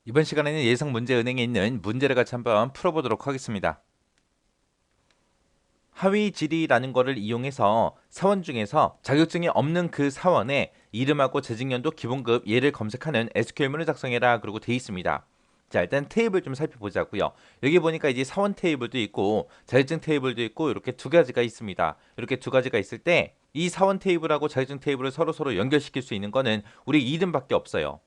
이번 시간에는 예상 문제 은행에 있는 문제를 같이 한번 풀어보도록 하겠습니다. 하위 질의라는 것을 이용해서 사원 중에서 자격증이 없는 그 사원의 이름하고 재직연도 기본급 얘를 검색하는 SQL문을 작성해라 그러고 돼 있습니다. 자, 일단 테이블 좀 살펴보자고요. 여기 보니까 이제 사원 테이블도 있고 자격증 테이블도 있고 이렇게 두 가지가 있습니다. 이렇게 두 가지가 있을 때 이 사원 테이블하고 자격증 테이블을 서로 연결시킬 수 있는 거는 우리 이름밖에 없어요.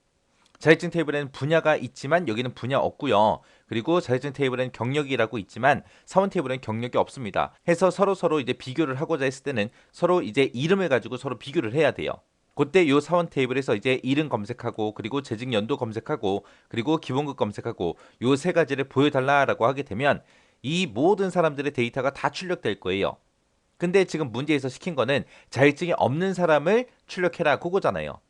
자격증 테이블에는 분야가 있지만 여기는 분야 없고요. 그리고 자격증 테이블에는 경력이라고 있지만 사원 테이블에는 경력이 없습니다. 해서 서로 이제 비교를 하고자 했을 때는 서로 이제 이름을 가지고 서로 비교를 해야 돼요. 그때 요 사원 테이블에서 이제 이름 검색하고 그리고 재직 연도 검색하고 그리고 기본급 검색하고 요 세 가지를 보여달라라고 하게 되면 이 모든 사람들의 데이터가 다 출력될 거예요. 근데 지금 문제에서 시킨 거는 자격증이 없는 사람을 출력해라 그거잖아요.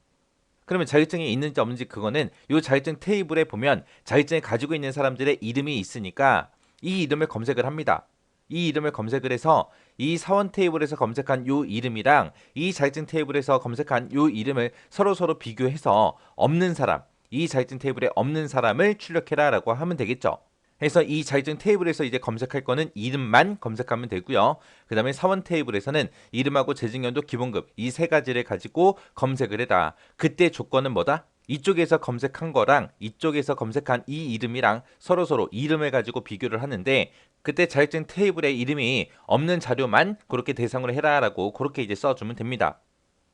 그러면 자격증이 있는지 없는지 그거는 이 자격증 테이블에 보면 자격증을 가지고 있는 사람들의 이름이 있으니까 이 이름을 검색을 합니다. 이 이름을 검색을 해서 이 사원 테이블에서 검색한 요 이름이랑 이 자격증 테이블에서 검색한 요 이름을 서로 비교해서 없는 사람, 이 자격증 테이블에 없는 사람을 출력해라라고 하면 되겠죠. 해서 이 자격증 테이블에서 이제 검색할 거는 이름만 검색하면 되고요. 그 다음에 사원 테이블에서는 이름하고 재직연도 기본급 이 세 가지를 가지고 검색을 해라. 그때 조건은 뭐다? 이쪽에서 검색한 거랑 이쪽에서 검색한 이 이름이랑 서로 이름을 가지고 비교를 하는데 그때 자격증 테이블에 이름이 없는 자료만 그렇게 대상으로 해라라고 그렇게 이제 써주면 됩니다.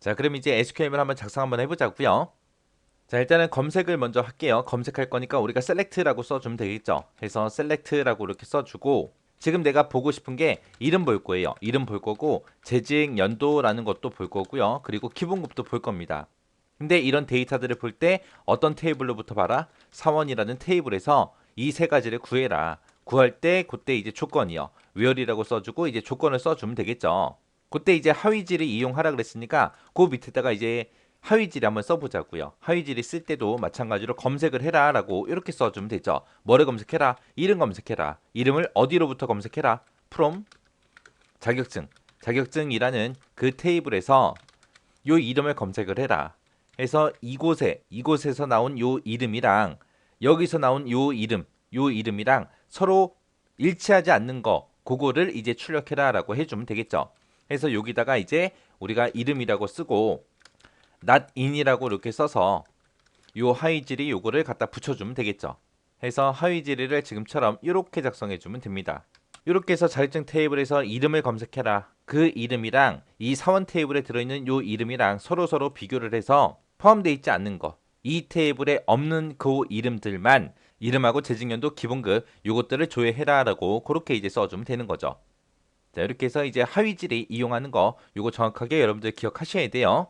자, 그럼 이제 SQL을 한번 작성 한번 해보자고요. 자, 일단은 검색을 먼저 할게요. 검색할 거니까 우리가 select라고 써주면 되겠죠. 그래서 select라고 이렇게 써주고 지금 내가 보고 싶은 게 이름 볼 거예요. 이름 볼 거고 재직 연도라는 것도 볼 거고요. 그리고 기본급도 볼 겁니다. 근데 이런 데이터들을 볼 때 어떤 테이블로부터 봐라? 사원이라는 테이블에서 이 세 가지를 구해라. 구할 때 그때 이제 조건이요. where이라고 써주고 이제 조건을 써주면 되겠죠. 그때 이제 하위질을 이용하라 그랬으니까 그 밑에다가 이제 하위질을 한번 써보자고요. 하위질이 쓸 때도 마찬가지로 검색을 해라 라고 이렇게 써주면 되죠. 뭐를 검색해라? 이름 검색해라. 이름을 어디로부터 검색해라? from 자격증. 자격증이라는 그 테이블에서 요 이름을 검색을 해라. 해서 이곳에서 나온 요 이름이랑 여기서 나온 요 이름이랑 서로 일치하지 않는 거 그거를 이제 출력해라 라고 해주면 되겠죠. 해서 여기다가 이제 우리가 이름이라고 쓰고 not in이라고 이렇게 써서 요 하위질이 요거를 갖다 붙여주면 되겠죠. 해서 하위질을 지금처럼 이렇게 작성해주면 됩니다. 이렇게 해서 자격증 테이블에서 이름을 검색해라. 그 이름이랑 이 사원 테이블에 들어있는 요 이름이랑 서로 비교를 해서 포함되어 있지 않는 거. 이 테이블에 없는 그 이름들만 이름하고 재직연도 기본급 요것들을 조회해라 라고 그렇게 이제 써주면 되는 거죠. 자, 이렇게 해서 이제 하위질이 이용하는 거 요거 정확하게 여러분들 기억하셔야 돼요.